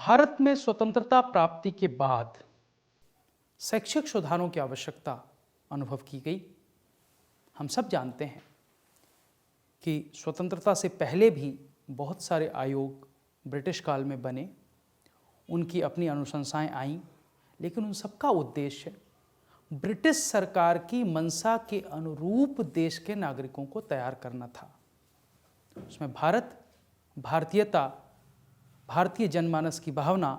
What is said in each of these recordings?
भारत में स्वतंत्रता प्राप्ति के बाद शैक्षिक सुधारों की आवश्यकता अनुभव की गई। हम सब जानते हैं कि स्वतंत्रता से पहले भी बहुत सारे आयोग ब्रिटिश काल में बने, उनकी अपनी अनुशंसाएं आईं, लेकिन उन सबका उद्देश्य ब्रिटिश सरकार की मंशा के अनुरूप देश के नागरिकों को तैयार करना था। उसमें भारत, भारतीयता, भारतीय जनमानस की भावना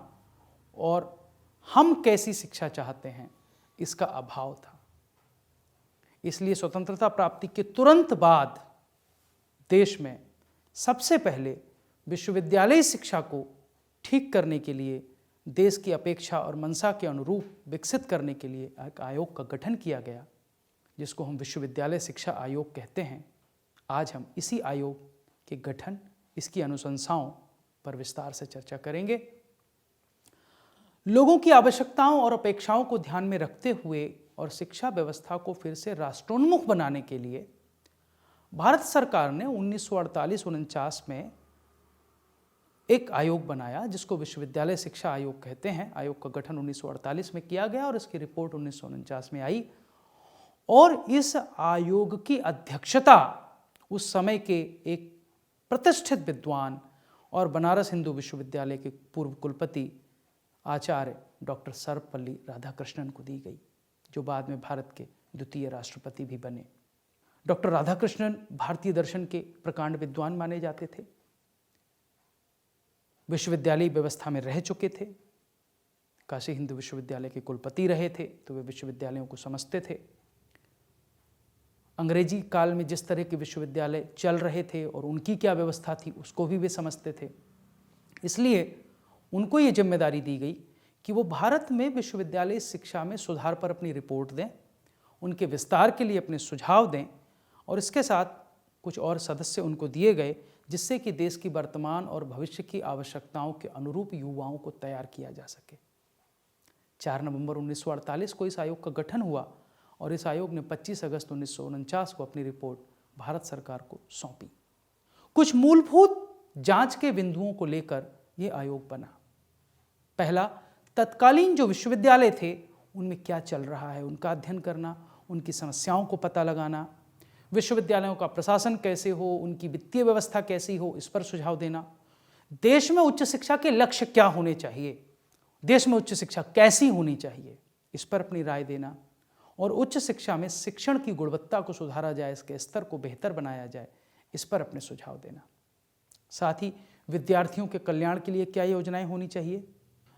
और हम कैसी शिक्षा चाहते हैं, इसका अभाव था। इसलिए स्वतंत्रता प्राप्ति के तुरंत बाद देश में सबसे पहले विश्वविद्यालय शिक्षा को ठीक करने के लिए, देश की अपेक्षा और मंशा के अनुरूप विकसित करने के लिए एक आयोग का गठन किया गया, जिसको हम विश्वविद्यालय शिक्षा आयोग कहते हैं। आज हम इसी आयोग के गठन, इसकी अनुशंसाओं पर विस्तार से चर्चा करेंगे। लोगों की आवश्यकताओं और अपेक्षाओं को ध्यान में रखते हुए और शिक्षा व्यवस्था को फिर से राष्ट्रोन्मुख बनाने के लिए भारत सरकार ने 1948-49 में एक आयोग बनाया, जिसको विश्वविद्यालय शिक्षा आयोग कहते हैं। आयोग का गठन 1948 में किया गया और इसकी रिपोर्ट 1949 में आई। और इस आयोग की अध्यक्षता उस समय के एक प्रतिष्ठित विद्वान और बनारस हिंदू विश्वविद्यालय के पूर्व कुलपति आचार्य डॉक्टर सर्वपल्ली राधाकृष्णन को दी गई, जो बाद में भारत के द्वितीय राष्ट्रपति भी बने। डॉक्टर राधाकृष्णन भारतीय दर्शन के प्रकांड विद्वान माने जाते थे, विश्वविद्यालय व्यवस्था में रह चुके थे, काशी हिंदू विश्वविद्यालय के कुलपति रहे थे, तो वे विश्वविद्यालयों को समझते थे। अंग्रेजी काल में जिस तरह के विश्वविद्यालय चल रहे थे और उनकी क्या व्यवस्था थी, उसको भी वे समझते थे। इसलिए उनको ये जिम्मेदारी दी गई कि वो भारत में विश्वविद्यालय शिक्षा में सुधार पर अपनी रिपोर्ट दें, उनके विस्तार के लिए अपने सुझाव दें, और इसके साथ कुछ और सदस्य उनको दिए गए, जिससे कि देश की वर्तमान और भविष्य की आवश्यकताओं के अनुरूप युवाओं को तैयार किया जा सके। 4 नवंबर 1948 को इस आयोग का गठन हुआ और इस आयोग ने 25 अगस्त 1949 को अपनी रिपोर्ट भारत सरकार को सौंपी। कुछ मूलभूत जांच के बिंदुओं को लेकर यह आयोग बना। पहला, तत्कालीन जो विश्वविद्यालय थे उनमें क्या चल रहा है, उनका अध्ययन करना, उनकी समस्याओं को पता लगाना, विश्वविद्यालयों का प्रशासन कैसे हो, उनकी वित्तीय व्यवस्था कैसी हो, इस पर सुझाव देना। देश में उच्च शिक्षा के लक्ष्य क्या होने चाहिए, देश में उच्च शिक्षा कैसी होनी चाहिए, इस पर अपनी राय देना। और उच्च शिक्षा में शिक्षण की गुणवत्ता को सुधारा जाए, इसके स्तर को बेहतर बनाया जाए, इस पर अपने सुझाव देना। साथ ही विद्यार्थियों के कल्याण के लिए क्या योजनाएं होनी चाहिए।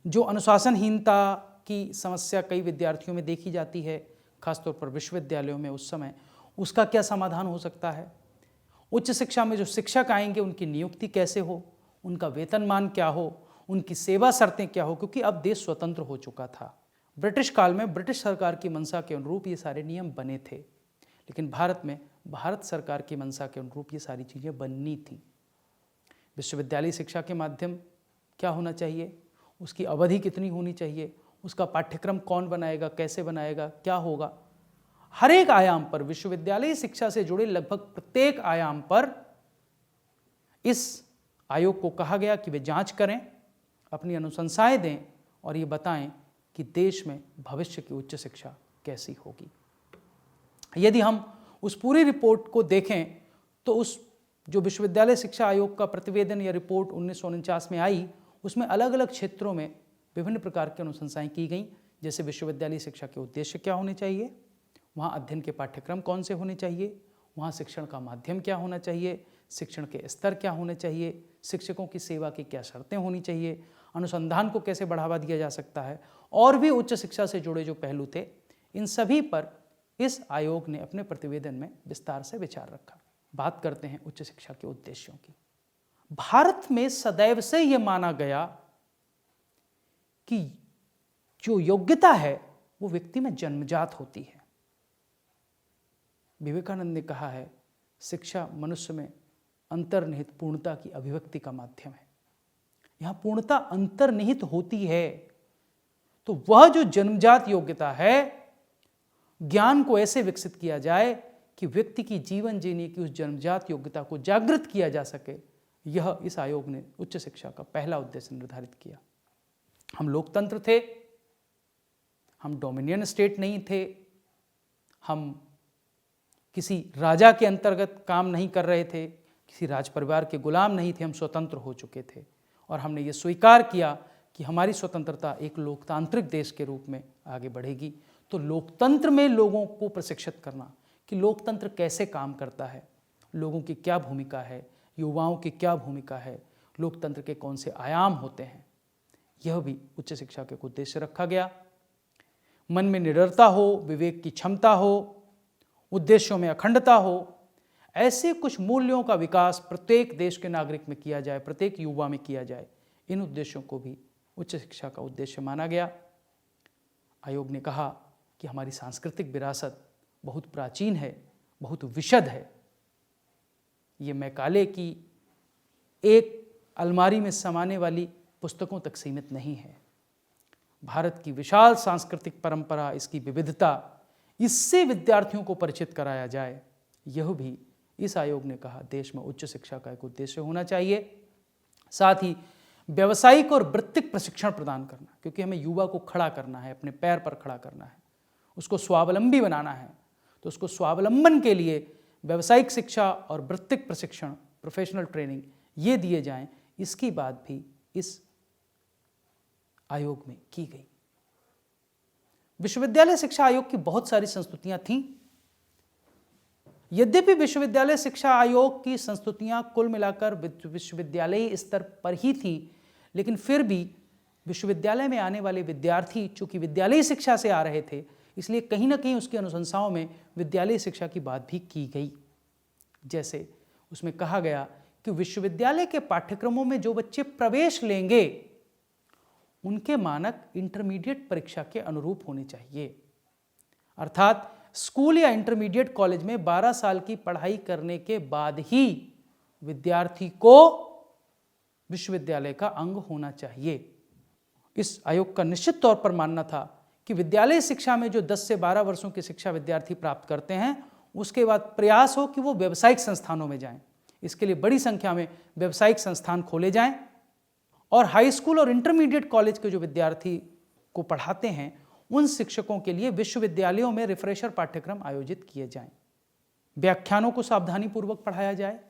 जो अनुशासनहीनता की समस्या कई विद्यार्थियों में देखी जाती है, खासतौर पर विश्वविद्यालयों में उस समय, उसका क्या समाधान हो सकता है। उच्च शिक्षा में जो शिक्षक आएंगे उनकी नियुक्ति कैसे हो, उनका वेतनमान क्या हो, उनकी सेवा शर्तें क्या हो, क्योंकि अब देश स्वतंत्र हो चुका था। ब्रिटिश काल में ब्रिटिश सरकार की मंशा के अनुरूप ये सारे नियम बने थे, लेकिन भारत में भारत सरकार की मंशा के अनुरूप ये सारी चीज़ें बननी थी। विश्वविद्यालय शिक्षा के माध्यम क्या होना चाहिए, उसकी अवधि कितनी होनी चाहिए, उसका पाठ्यक्रम कौन बनाएगा, कैसे बनाएगा, क्या होगा। हर एक आयाम पर, विश्वविद्यालय शिक्षा से जुड़े लगभग प्रत्येक आयाम पर इस आयोग को कहा गया कि वे जांच करें, अपनी अनुशंसाएं दें और ये बताएं कि देश में भविष्य की उच्च शिक्षा कैसी होगी। यदि हम उस पूरी रिपोर्ट को देखें तो उस जो विश्वविद्यालय शिक्षा आयोग का प्रतिवेदन या रिपोर्ट 1949 में आई, उसमें अलग अलग क्षेत्रों में विभिन्न प्रकार की अनुशंसाएं की गई। जैसे विश्वविद्यालय शिक्षा के उद्देश्य क्या होने चाहिए, वहाँ अध्ययन के पाठ्यक्रम कौन से होने चाहिए, वहाँ शिक्षण का माध्यम क्या होना चाहिए, शिक्षण के स्तर क्या होने चाहिए, शिक्षकों की सेवा की क्या शर्तें होनी चाहिए, अनुसंधान को कैसे बढ़ावा दिया जा सकता है, और भी उच्च शिक्षा से जुड़े जो पहलू थे, इन सभी पर इस आयोग ने अपने प्रतिवेदन में विस्तार से विचार रखा। बात करते हैं उच्च शिक्षा के उद्देश्यों की। भारत में सदैव से यह माना गया कि जो योग्यता है वो व्यक्ति में जन्मजात होती है। विवेकानंद ने कहा है, शिक्षा मनुष्य में अंतर्निहित पूर्णता की अभिव्यक्ति का माध्यम है। यहां पूर्णता अंतर्निहित होती है, तो वह जो जन्मजात योग्यता है, ज्ञान को ऐसे विकसित किया जाए कि व्यक्ति की जीवन जीने की उस जन्मजात योग्यता को जागृत किया जा सके। यह इस आयोग ने उच्च शिक्षा का पहला उद्देश्य निर्धारित किया। हम लोकतंत्र थे, हम डोमिनियन स्टेट नहीं थे, हम किसी राजा के अंतर्गत काम नहीं कर रहे थे, किसी राज परिवार के गुलाम नहीं थे, हम स्वतंत्र हो चुके थे और हमने ये स्वीकार किया कि हमारी स्वतंत्रता एक लोकतांत्रिक देश के रूप में आगे बढ़ेगी। तो लोकतंत्र में लोगों को प्रशिक्षित करना कि लोकतंत्र कैसे काम करता है, लोगों की क्या भूमिका है, युवाओं की क्या भूमिका है, लोकतंत्र के कौन से आयाम होते हैं, यह भी उच्च शिक्षा के उद्देश्य रखा गया। मन में निडरता हो, विवेक की क्षमता हो, उद्देश्यों में अखंडता हो, ऐसे कुछ मूल्यों का विकास प्रत्येक देश के नागरिक में किया जाए, प्रत्येक युवा में किया जाए। इन उद्देश्यों को भी उच्च शिक्षा का उद्देश्य माना गया। आयोग ने कहा कि हमारी सांस्कृतिक विरासत बहुत प्राचीन है, बहुत विशद है। ये मैकाले की एक अलमारी में समाने वाली पुस्तकों तक सीमित नहीं है। भारत की विशाल सांस्कृतिक परंपरा, इसकी विविधता, इससे विद्यार्थियों को परिचित कराया जाए, यह भी इस आयोग ने कहा देश में उच्च शिक्षा का एक उद्देश्य होना चाहिए। साथ ही व्यावसायिक और वृत्तिक प्रशिक्षण प्रदान करना, क्योंकि हमें युवा को खड़ा करना है, अपने पैर पर खड़ा करना है, उसको स्वावलंबी बनाना है। तो उसको स्वावलंबन के लिए व्यावसायिक शिक्षा और वृत्तिक प्रशिक्षण, प्रोफेशनल ट्रेनिंग, ये दिए जाएं, इसकी बात भी इस आयोग में की गई। विश्वविद्यालय शिक्षा आयोग की बहुत सारी संस्तुतियां थीं। यद्यपि विश्वविद्यालय शिक्षा आयोग की संस्तुतियां कुल मिलाकर विश्वविद्यालयी स्तर पर ही थी, लेकिन फिर भी विश्वविद्यालय में आने वाले विद्यार्थी चूंकि विद्यालयी शिक्षा से आ रहे थे, इसलिए कहीं ना कहीं उसकी अनुशंसाओं में विद्यालयी शिक्षा की बात भी की गई। जैसे उसमें कहा गया कि विश्वविद्यालय के पाठ्यक्रमों में जो बच्चे प्रवेश लेंगे उनके मानक इंटरमीडिएट परीक्षा के अनुरूप होने चाहिए। अर्थात स्कूल या इंटरमीडिएट कॉलेज में 12 साल की पढ़ाई करने के बाद ही विद्यार्थी को विश्वविद्यालय का अंग होना चाहिए। इस आयोग का निश्चित तौर पर मानना था कि विद्यालय शिक्षा में जो 10 से 12 वर्षों की शिक्षा विद्यार्थी प्राप्त करते हैं, उसके बाद प्रयास हो कि वो व्यावसायिक संस्थानों में जाएं। इसके लिए बड़ी संख्या में व्यावसायिक संस्थान खोले जाएं और हाई स्कूल और इंटरमीडिएट कॉलेज के जो विद्यार्थी को पढ़ाते हैं, उन शिक्षकों के लिए विश्वविद्यालयों में रिफ्रेशर पाठ्यक्रम आयोजित किए जाएं। व्याख्यानों को सावधानीपूर्वक पढ़ाया जाए,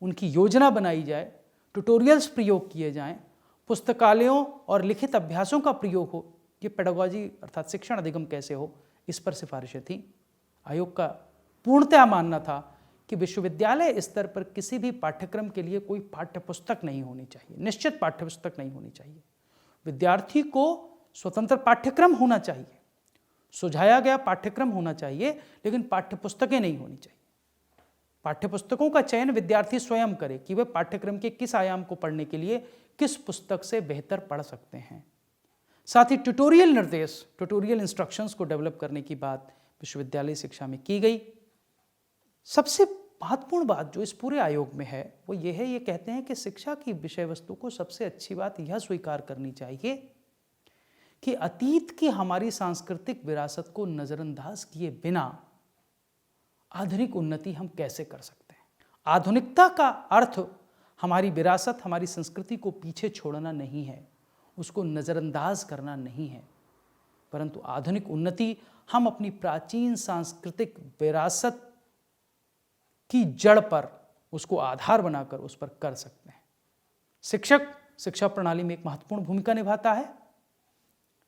उनकी योजना बनाई जाए, ट्यूटोरियल्स प्रयोग किए जाएं, पुस्तकालयों और लिखित अभ्यासों का प्रयोग हो। ये पेडागॉजी अर्थात शिक्षण अधिगम कैसे हो, इस पर सिफारिशें थी। आयोग का पूर्णतया मानना था कि विश्वविद्यालय स्तर पर किसी भी पाठ्यक्रम के लिए कोई पाठ्यपुस्तक नहीं होनी चाहिए, निश्चित पाठ्यपुस्तक नहीं होनी चाहिए। विद्यार्थी को स्वतंत्र पाठ्यक्रम होना चाहिए, सुझाया गया पाठ्यक्रम होना चाहिए, लेकिन पाठ्यपुस्तकें नहीं होनी चाहिए। पाठ्यपुस्तकों का चयन विद्यार्थी स्वयं करे कि वे पाठ्यक्रम के किस आयाम को पढ़ने के लिए किस पुस्तक से बेहतर पढ़ सकते हैं। साथ ही ट्यूटोरियल निर्देश, ट्यूटोरियल इंस्ट्रक्शंस को डेवलप करने की बात विश्वविद्यालय शिक्षा में की गई। सबसे महत्वपूर्ण बात जो इस पूरे आयोग में है वो ये है, ये कहते हैं कि शिक्षा की विषय वस्तु को सबसे अच्छी बात यह स्वीकार करनी चाहिए कि अतीत की हमारी सांस्कृतिक विरासत को नजरअंदाज किए बिना आधुनिक उन्नति हम कैसे कर सकते हैं। आधुनिकता का अर्थ हमारी विरासत, हमारी संस्कृति को पीछे छोड़ना नहीं है, उसको नजरअंदाज करना नहीं है, परंतु आधुनिक उन्नति हम अपनी प्राचीन सांस्कृतिक विरासत की जड़ पर, उसको आधार बनाकर उस पर कर सकते हैं। शिक्षक शिक्षा प्रणाली में एक महत्वपूर्ण भूमिका निभाता है,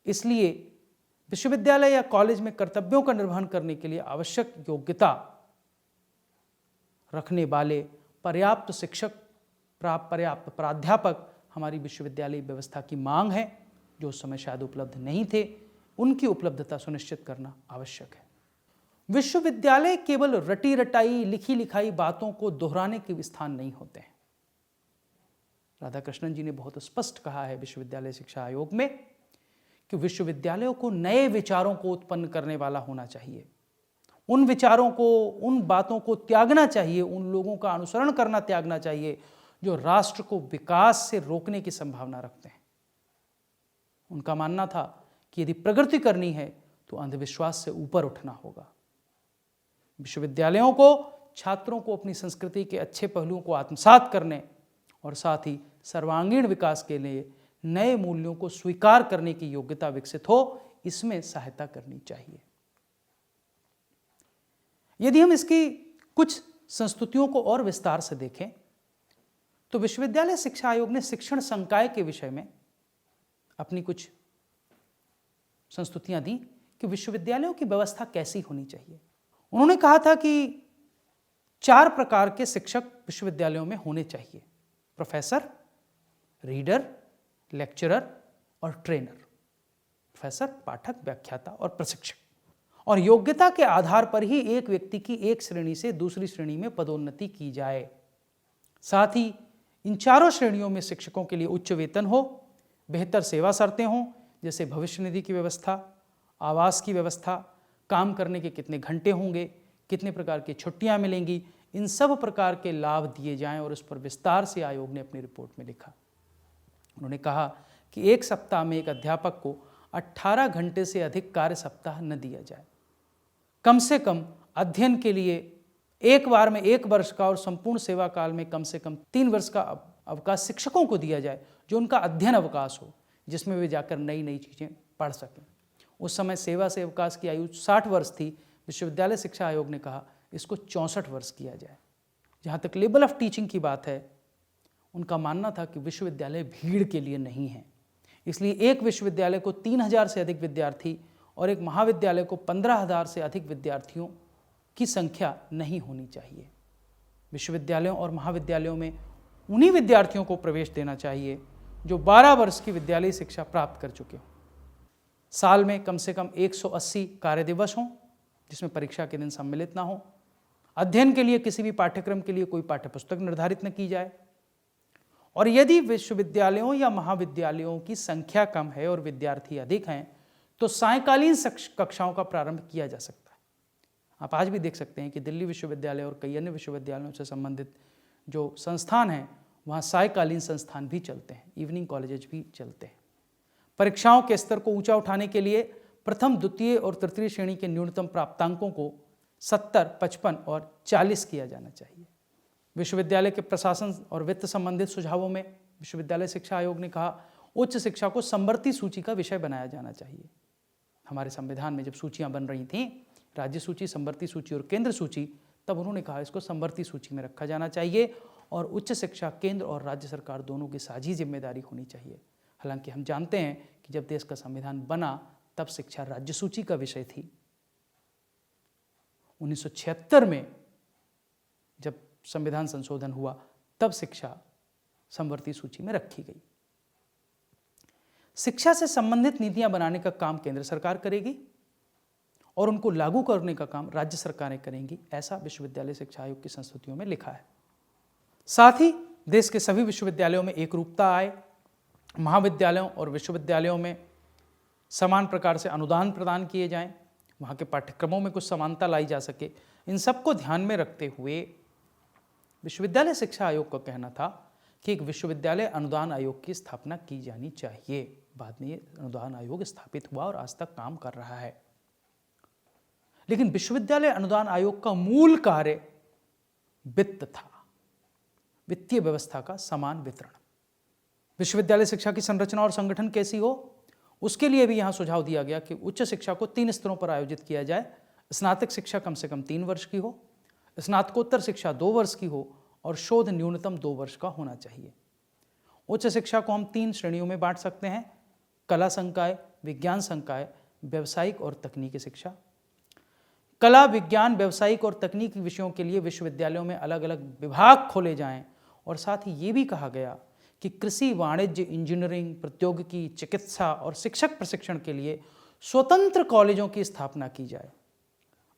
इसलिए विश्वविद्यालय या कॉलेज में कर्तव्यों का निर्वहन करने के लिए आवश्यक योग्यता रखने वाले पर्याप्त शिक्षक, पर्याप्त प्राध्यापक हमारी विश्वविद्यालय व्यवस्था की मांग है, जो उस समय शायद उपलब्ध नहीं थे। उनकी उपलब्धता सुनिश्चित करना आवश्यक है। विश्वविद्यालय केवल रटी रटाई, लिखी लिखाई बातों को दोहराने के स्थान नहीं होते हैं। राधाकृष्णन जी ने बहुत स्पष्ट कहा है विश्वविद्यालय शिक्षा आयोग में कि विश्वविद्यालयों को नए विचारों को उत्पन्न करने वाला होना चाहिए। उन विचारों को, उन बातों को त्यागना चाहिए, उन लोगों का अनुसरण करना त्यागना चाहिए जो राष्ट्र को विकास से रोकने की संभावना रखते हैं। उनका मानना था कि यदि प्रगति करनी है तो अंधविश्वास से ऊपर उठना होगा। विश्वविद्यालयों को छात्रों को अपनी संस्कृति के अच्छे पहलुओं को आत्मसात करने और साथ ही सर्वांगीण विकास के लिए नए मूल्यों को स्वीकार करने की योग्यता विकसित हो, इसमें सहायता करनी चाहिए। यदि हम इसकी कुछ संस्तुतियों को और विस्तार से देखें तो विश्वविद्यालय शिक्षा आयोग ने शिक्षण संकाय के विषय में अपनी कुछ संस्तुतियां दी कि विश्वविद्यालयों की व्यवस्था कैसी होनी चाहिए। उन्होंने कहा था कि 4 प्रकार के शिक्षक विश्वविद्यालयों में होने चाहिए: प्रोफेसर, रीडर, लेक्चरर और ट्रेनर। प्रोफेसर, पाठक, व्याख्याता और प्रशिक्षक। और योग्यता के आधार पर ही एक व्यक्ति की एक श्रेणी से दूसरी श्रेणी में पदोन्नति की जाए। साथ ही इन चारों श्रेणियों में शिक्षकों के लिए उच्च वेतन हो, बेहतर सेवा शर्तें हों, जैसे भविष्य निधि की व्यवस्था, आवास की व्यवस्था, काम करने के कितने घंटे होंगे, कितने प्रकार की छुट्टियां मिलेंगी, इन सब प्रकार के लाभ दिए जाएं। और उस पर विस्तार से आयोग ने अपनी रिपोर्ट में लिखा। उन्होंने कहा कि एक सप्ताह में एक अध्यापक को 18 घंटे से अधिक कार्य सप्ताह न दिया जाए। कम से कम अध्ययन के लिए एक बार में 1 वर्ष का और संपूर्ण सेवा काल में कम से कम 3 वर्ष का अवकाश शिक्षकों को दिया जाए, जो उनका अध्ययन अवकाश हो, जिसमें वे जाकर नई नई चीज़ें पढ़ सकें। उस समय सेवा से अवकाश की आयु 60 वर्ष थी। विश्वविद्यालय शिक्षा आयोग ने कहा इसको 64 वर्ष किया जाए। जहाँ तक लेवल ऑफ टीचिंग की बात है, उनका मानना था कि विश्वविद्यालय भीड़ के लिए नहीं है, इसलिए एक विश्वविद्यालय को 3000 से अधिक विद्यार्थी और एक महाविद्यालय को 15,000 से अधिक विद्यार्थियों की संख्या नहीं होनी चाहिए। विश्वविद्यालयों और महाविद्यालयों में उन्हीं विद्यार्थियों को प्रवेश देना चाहिए जो 12 वर्ष की विद्यालयी शिक्षा प्राप्त कर चुके हों। साल में कम से कम 180 कार्य दिवस हों, जिसमें परीक्षा के दिन सम्मिलित ना हो। अध्ययन के लिए किसी भी पाठ्यक्रम के लिए कोई पाठ्यपुस्तक निर्धारित न की जाए। और यदि विश्वविद्यालयों या महाविद्यालयों की संख्या कम है और विद्यार्थी अधिक हैं, तो सायंकालीन कक्षाओं का प्रारंभ किया जा सकता है। आप आज भी देख सकते हैं कि दिल्ली विश्वविद्यालय और कई अन्य विश्वविद्यालयों से संबंधित जो संस्थान हैं, वहाँ सायंकालीन संस्थान भी चलते हैं, इवनिंग कॉलेजेस भी चलते हैं। परीक्षाओं के स्तर को ऊंचा उठाने के लिए प्रथम, द्वितीय और तृतीय श्रेणी के न्यूनतम प्राप्तांकों को 70, 55 और 40 किया जाना चाहिए। विश्वविद्यालय के प्रशासन और वित्त संबंधित सुझावों में विश्वविद्यालय शिक्षा आयोग ने कहा उच्च शिक्षा को समवर्ती सूची का विषय बनाया जाना चाहिए। हमारे संविधान में जब सूचियां बन रही थीं, राज्य सूची, समवर्ती सूची और केंद्र सूची, तब उन्होंने कहा इसको समवर्ती सूची में रखा जाना चाहिए और उच्च शिक्षा केंद्र और राज्य सरकार दोनों की साझी जिम्मेदारी होनी चाहिए। हालांकि हम जानते हैं कि जब देश का संविधान बना तब शिक्षा राज्य सूची का विषय थी। 1976 में जब संविधान संशोधन हुआ तब शिक्षा समवर्ती सूची में रखी गई। शिक्षा से संबंधित नीतियां बनाने का काम केंद्र सरकार करेगी और उनको लागू करने का काम राज्य सरकारें करेंगी, ऐसा विश्वविद्यालय शिक्षा आयोग की संस्तुतियों में लिखा है। साथ ही देश के सभी विश्वविद्यालयों में एकरूपता आए, महाविद्यालयों और विश्वविद्यालयों में समान प्रकार से अनुदान प्रदान किए जाएं, वहाँ के पाठ्यक्रमों में कुछ समानता लाई जा सके। इन सबको ध्यान में रखते हुए विश्वविद्यालय शिक्षा आयोग का कहना था कि एक विश्वविद्यालय अनुदान आयोग की स्थापना की जानी चाहिए। बाद में ये अनुदान आयोग स्थापित हुआ और आज तक काम कर रहा है। लेकिन विश्वविद्यालय अनुदान आयोग का मूल कार्य वित्त था, वित्तीय व्यवस्था का समान वितरण। विश्वविद्यालय शिक्षा की संरचना और संगठन कैसी हो, उसके लिए भी यहाँ सुझाव दिया गया कि उच्च शिक्षा को 3 स्तरों पर आयोजित किया जाए। स्नातक शिक्षा कम से कम 3 वर्ष की हो, स्नातकोत्तर शिक्षा 2 वर्ष की हो और शोध न्यूनतम 2 वर्ष का होना चाहिए। उच्च शिक्षा को हम 3 श्रेणियों में बांट सकते हैं: कला संकाय, विज्ञान संकाय, व्यावसायिक और तकनीकी शिक्षा। कला, विज्ञान, व्यावसायिक और तकनीकी विषयों के लिए विश्वविद्यालयों में अलग अलग विभाग खोले जाएं और साथ ही ये भी कहा गया कि कृषि, वाणिज्य, इंजीनियरिंग, प्रौद्योगिकी, चिकित्सा और शिक्षक प्रशिक्षण के लिए स्वतंत्र कॉलेजों की स्थापना की जाए।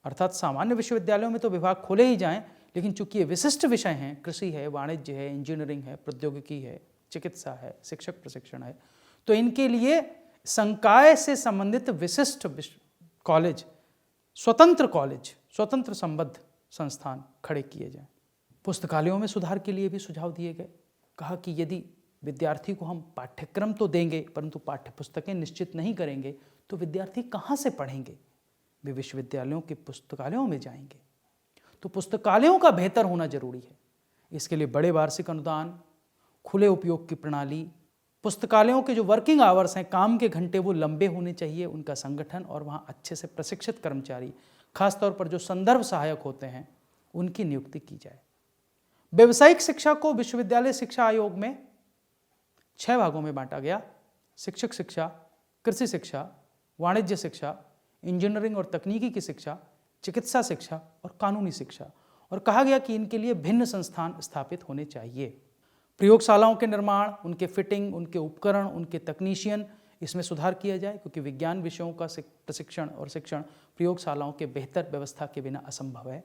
अर्थात सामान्य विश्वविद्यालयों में तो विभाग खोले ही जाएं, लेकिन चूंकि ये विशिष्ट विषय हैं, कृषि है, वाणिज्य है, इंजीनियरिंग है, प्रौद्योगिकी है, चिकित्सा है, शिक्षक प्रशिक्षण है, तो इनके लिए संकाय से संबंधित विशिष्ट कॉलेज, स्वतंत्र संबद्ध संस्थान खड़े किए जाएं। पुस्तकालयों में सुधार के लिए भी सुझाव दिए गए। कहा कि यदि विद्यार्थी को हम पाठ्यक्रम तो देंगे परंतु पाठ्यपुस्तकें निश्चित नहीं करेंगे तो विद्यार्थी कहाँ से पढ़ेंगे? वे विश्वविद्यालयों के पुस्तकालयों में जाएंगे। तो पुस्तकालयों का बेहतर होना जरूरी है। इसके लिए बड़े वार्षिक अनुदान, खुले उपयोग की प्रणाली, पुस्तकालयों के जो वर्किंग आवर्स हैं, काम के घंटे, वो लंबे होने चाहिए, उनका संगठन और वहाँ अच्छे से प्रशिक्षित कर्मचारी, खासतौर पर जो संदर्भ सहायक होते हैं, उनकी नियुक्ति की जाए। व्यावसायिक शिक्षा को विश्वविद्यालय शिक्षा आयोग में 6 भागों में बांटा गया: शिक्षक शिक्षा, कृषि शिक्षा, वाणिज्य शिक्षा, इंजीनियरिंग और तकनीकी की शिक्षा, चिकित्सा शिक्षा और कानूनी शिक्षा। और कहा गया कि इनके लिए भिन्न संस्थान स्थापित होने चाहिए। प्रयोगशालाओं के निर्माण, उनके फिटिंग, उनके उपकरण, उनके तकनीशियन, इसमें सुधार किया जाए, क्योंकि विज्ञान विषयों का प्रशिक्षण और शिक्षण प्रयोगशालाओं के बेहतर व्यवस्था के बिना असंभव है।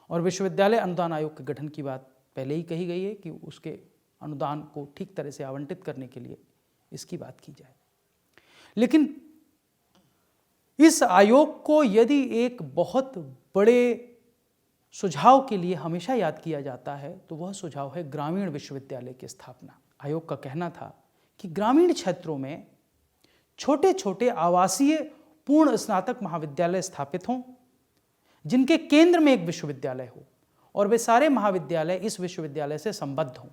और विश्वविद्यालय अनुदान आयोग के गठन की बात पहले ही कही गई है कि उसके अनुदान को ठीक तरह से आवंटित करने के लिए इसकी बात की जाए। लेकिन इस आयोग को यदि एक बहुत बड़े सुझाव के लिए हमेशा याद किया जाता है तो वह सुझाव है ग्रामीण विश्वविद्यालय की स्थापना। आयोग का कहना था कि ग्रामीण क्षेत्रों में छोटे छोटे आवासीय पूर्ण स्नातक महाविद्यालय स्थापित हों, जिनके केंद्र में एक विश्वविद्यालय हो, और वे सारे महाविद्यालय इस विश्वविद्यालय से संबद्ध हों।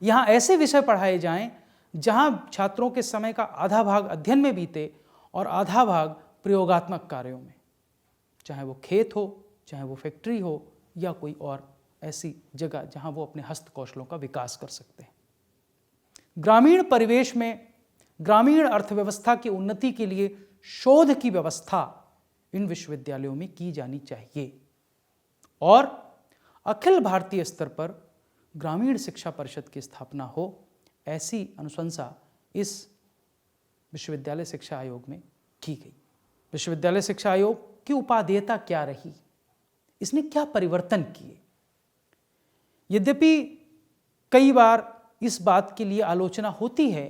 यहाँ ऐसे विषय पढ़ाए जाएं जहाँ छात्रों के समय का आधा भाग अध्ययन में बीते और आधा भाग प्रयोगात्मक कार्यों में, चाहे वो खेत हो, चाहे वो फैक्ट्री हो, या कोई और ऐसी जगह जहां वो अपने हस्त कौशलों का विकास कर सकते हैं। ग्रामीण परिवेश में ग्रामीण अर्थव्यवस्था की उन्नति के लिए शोध की व्यवस्था इन विश्वविद्यालयों में की जानी चाहिए। और अखिल भारतीय स्तर पर ग्रामीण शिक्षा परिषद की स्थापना हो, ऐसी अनुशंसा इस विश्वविद्यालय शिक्षा आयोग में की गई। विश्वविद्यालय शिक्षा आयोग की उपादेयता क्या रही, इसने क्या परिवर्तन किए? यद्यपि कई बार इस बात के लिए आलोचना होती है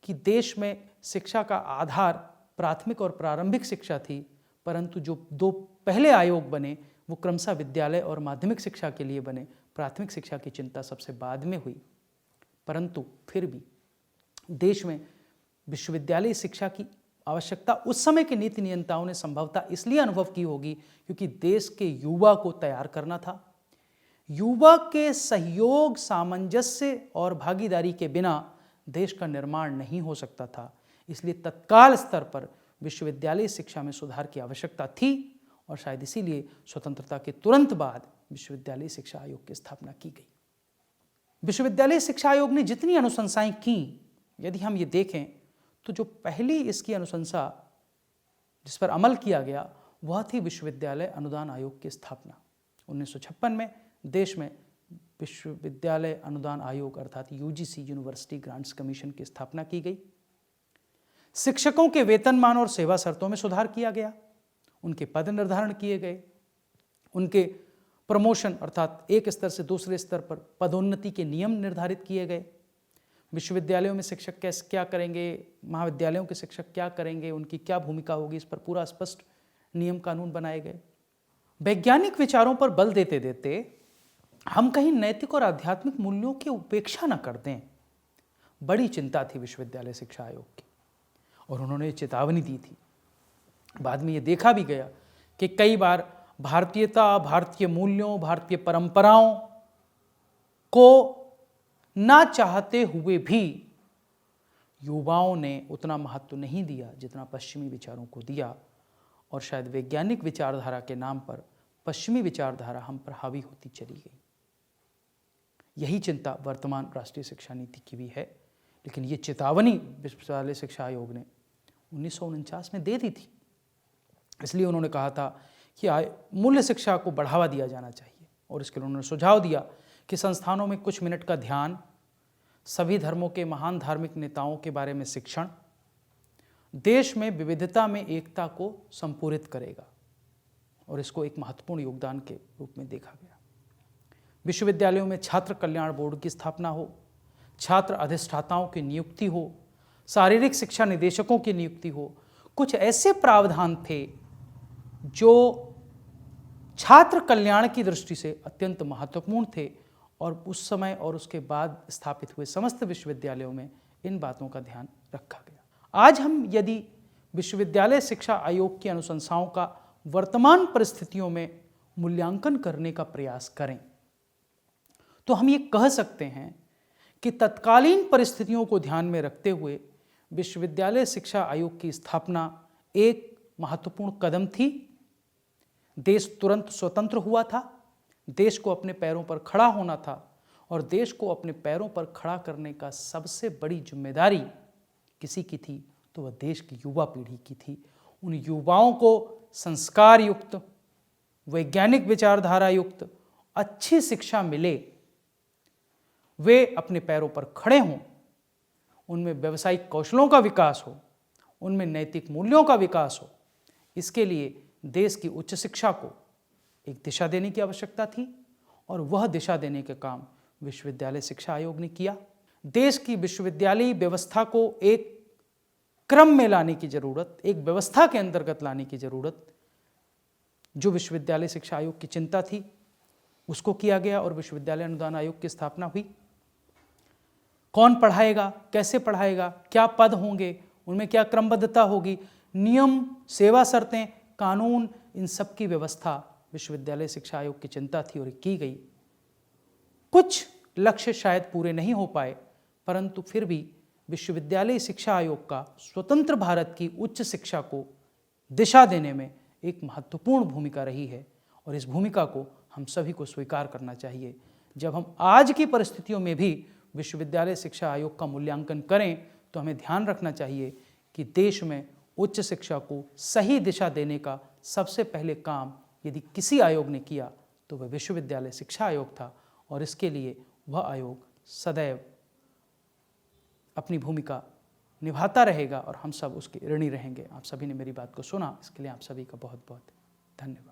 कि देश में शिक्षा का आधार प्राथमिक और प्रारंभिक शिक्षा थी, परंतु जो 2 पहले आयोग बने वो क्रमशः विद्यालय और माध्यमिक शिक्षा के लिए बने। प्राथमिक शिक्षा की चिंता सबसे बाद में हुई, परंतु फिर भी देश में विश्वविद्यालय शिक्षा की आवश्यकता उस समय के नीति नियंताओं ने संभवतः इसलिए अनुभव की होगी क्योंकि देश के युवा को तैयार करना था। युवा के सहयोग, सामंजस्य और भागीदारी के बिना देश का निर्माण नहीं हो सकता था। इसलिए तत्काल स्तर पर विश्वविद्यालय शिक्षा में सुधार की आवश्यकता थी और शायद इसीलिए स्वतंत्रता के तुरंत बाद विश्वविद्यालय शिक्षा आयोग की स्थापना की गई। विश्वविद्यालय शिक्षा आयोग ने जितनी अनुशंसाएं की, यदि हम ये देखें तो जो पहली इसकी अनुशंसा जिस पर अमल किया गया वह थी विश्वविद्यालय अनुदान आयोग की स्थापना। 1956 में देश में विश्वविद्यालय अनुदान आयोग अर्थात यूजीसी, यूनिवर्सिटी ग्रांट्स कमीशन की स्थापना की गई। शिक्षकों के वेतनमान और सेवा शर्तों में सुधार किया गया, उनके पद निर्धारण किए गए, उनके प्रमोशन अर्थात एक स्तर से दूसरे स्तर पर पदोन्नति के नियम निर्धारित किए गए। विश्वविद्यालयों में शिक्षक कैसे क्या करेंगे, महाविद्यालयों के शिक्षक क्या करेंगे, उनकी क्या भूमिका होगी, इस पर पूरा स्पष्ट नियम कानून बनाए गए। वैज्ञानिक विचारों पर बल देते देते हम कहीं नैतिक और आध्यात्मिक मूल्यों की उपेक्षा न कर दें, बड़ी चिंता थी विश्वविद्यालय शिक्षा आयोग की और उन्होंने चेतावनी दी थी। बाद में ये देखा भी गया कि कई बार भारतीयता, भारतीय मूल्यों, भारतीय परंपराओं को ना चाहते हुए भी युवाओं ने उतना महत्व नहीं दिया जितना पश्चिमी विचारों को दिया और शायद वैज्ञानिक विचारधारा के नाम पर पश्चिमी विचारधारा हम पर हावी होती चली गई। यही चिंता वर्तमान राष्ट्रीय शिक्षा नीति की भी है, लेकिन ये चेतावनी विश्वविद्यालय शिक्षा आयोग ने 1949 में दे दी थी। इसलिए उन्होंने कहा था कि मूल्य शिक्षा को बढ़ावा दिया जाना चाहिए और इसके लिए उन्होंने सुझाव दिया कि संस्थानों में कुछ मिनट का ध्यान, सभी धर्मों के महान धार्मिक नेताओं के बारे में शिक्षण देश में विविधता में एकता को संपूरित करेगा और इसको एक महत्वपूर्ण योगदान के रूप में देखा गया। विश्वविद्यालयों में छात्र कल्याण बोर्ड की स्थापना हो, छात्र अधिष्ठाताओं की नियुक्ति हो, शारीरिक शिक्षा निदेशकों की नियुक्ति हो। कुछ ऐसे प्रावधान थे जो छात्र कल्याण की दृष्टि से अत्यंत महत्वपूर्ण थे और उस समय और उसके बाद स्थापित हुए समस्त विश्वविद्यालयों में इन बातों का ध्यान रखा गया। आज हम यदि विश्वविद्यालय शिक्षा आयोग की अनुशंसाओं का वर्तमान परिस्थितियों में मूल्यांकन करने का प्रयास करें तो हम ये कह सकते हैं कि तत्कालीन परिस्थितियों को ध्यान में रखते हुए विश्वविद्यालय शिक्षा आयोग की स्थापना एक महत्वपूर्ण कदम थी। देश तुरंत स्वतंत्र हुआ था, देश को अपने पैरों पर खड़ा होना था और देश को अपने पैरों पर खड़ा करने का सबसे बड़ी जिम्मेदारी किसी की थी तो वह देश की युवा पीढ़ी की थी। उन युवाओं को संस्कार युक्त, वैज्ञानिक विचारधारा युक्त अच्छी शिक्षा मिले, वे अपने पैरों पर खड़े हों, उनमें व्यावसायिक कौशलों का विकास हो, उनमें नैतिक मूल्यों का विकास हो। इसके लिए देश की उच्च शिक्षा को एक दिशा देने की आवश्यकता थी और वह दिशा देने का काम विश्वविद्यालय शिक्षा आयोग ने किया। देश की विश्वविद्यालयी व्यवस्था को एक क्रम में लाने की जरूरत, एक व्यवस्था के अंतर्गत लाने की जरूरत, जो विश्वविद्यालय शिक्षा आयोग की चिंता थी, उसको किया गया और विश्वविद्यालय अनुदान आयोग की स्थापना हुई। कौन पढ़ाएगा, कैसे पढ़ाएगा, क्या पद होंगे, उनमें क्या क्रमबद्धता होगी, नियम, सेवा शर्तें, कानून, इन सब की व्यवस्था विश्वविद्यालय शिक्षा आयोग की चिंता थी और की गई। कुछ लक्ष्य शायद पूरे नहीं हो पाए, परंतु फिर भी विश्वविद्यालय शिक्षा आयोग का स्वतंत्र भारत की उच्च शिक्षा को दिशा देने में एक महत्वपूर्ण भूमिका रही है और इस भूमिका को हम सभी को स्वीकार करना चाहिए। जब हम आज की परिस्थितियों में भी विश्वविद्यालय शिक्षा आयोग का मूल्यांकन करें तो हमें ध्यान रखना चाहिए कि देश में उच्च शिक्षा को सही दिशा देने का सबसे पहले काम यदि किसी आयोग ने किया तो वह विश्वविद्यालय शिक्षा आयोग था और इसके लिए वह आयोग सदैव अपनी भूमिका निभाता रहेगा और हम सब उसके ऋणी रहेंगे। आप सभी ने मेरी बात को सुना, इसके लिए आप सभी का बहुत बहुत धन्यवाद।